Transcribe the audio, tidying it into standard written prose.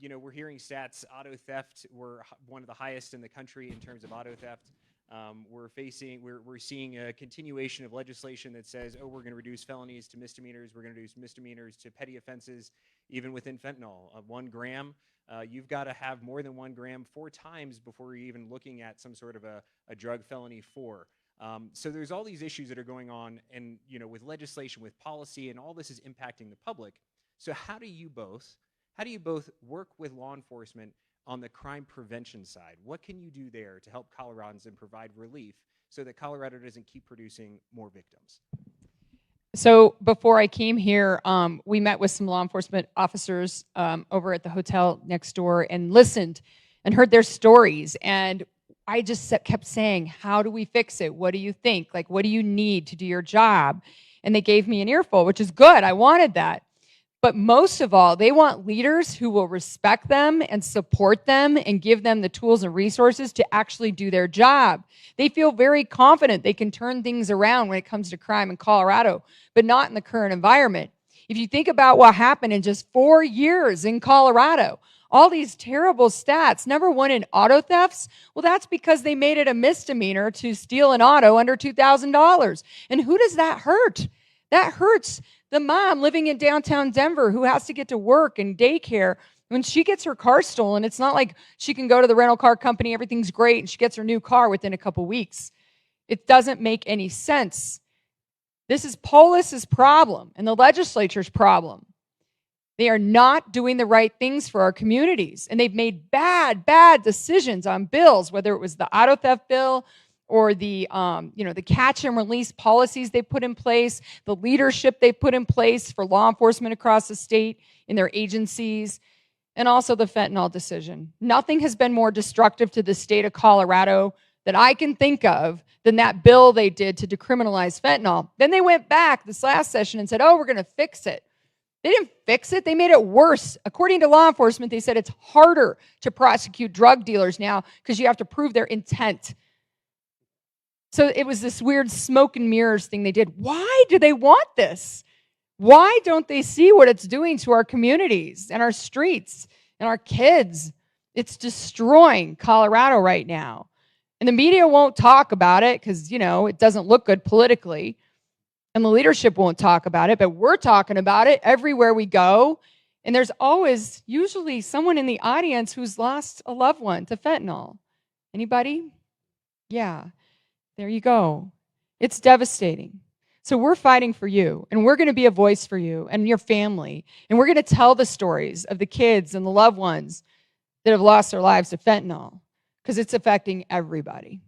we're hearing stats. Auto theft, we're one of the highest in the country in terms of auto theft. We're seeing a continuation of legislation that says, oh, we're going to reduce felonies to misdemeanors. We're going to reduce misdemeanors to petty offenses, even within fentanyl. 1 gram, you've got to have more than 1 gram 4 times before you're even looking at some sort of a drug felony 4. So there's all these issues that are going on, and with legislation, with policy, and all this is impacting the public. So how do you both work with law enforcement on the crime prevention side? What can you do there to help Coloradans and provide relief so that Colorado doesn't keep producing more victims? So before I came here, we met with some law enforcement officers over at the hotel next door and listened and heard their stories. And I just kept saying, how do we fix it? What do you think? Like, what do you need to do your job? And they gave me an earful, which is good. I wanted that. But most of all, they want leaders who will respect them and support them and give them the tools and resources to actually do their job. They feel very confident they can turn things around when it comes to crime in Colorado, but not in the current environment. If you think about what happened in just 4 years in Colorado, all these terrible stats, number 1 in auto thefts, well, that's because they made it a misdemeanor to steal an auto under $2,000. And who does that hurt? That hurts the mom living in downtown Denver who has to get to work and daycare. When she gets her car stolen, it's not like she can go to the rental car company, everything's great, and she gets her new car within a couple weeks. It doesn't make any sense. This is Polis's problem and the legislature's problem. They are not doing the right things for our communities, and they've made bad decisions on bills, whether it was the auto theft bill or the catch and release policies they put in place, the leadership they put in place for law enforcement across the state in their agencies, and also the fentanyl decision. Nothing has been more destructive to the state of Colorado that I can think of than that bill they did to decriminalize fentanyl. Then they went back this last session and said, oh, we're going to fix it. They didn't fix it. They made it worse. According to law enforcement, they said it's harder to prosecute drug dealers now because you have to prove their intent. So it was this weird smoke and mirrors thing they did. Why do they want this? Why don't they see what it's doing to our communities and our streets and our kids? It's destroying Colorado right now. And the media won't talk about it because, it doesn't look good politically. And the leadership won't talk about it, but we're talking about it everywhere we go. And there's always usually someone in the audience who's lost a loved one to fentanyl. Anybody? Yeah. There you go. It's devastating. So we're fighting for you, and we're going to be a voice for you and your family. And we're going to tell the stories of the kids and the loved ones that have lost their lives to fentanyl because it's affecting everybody.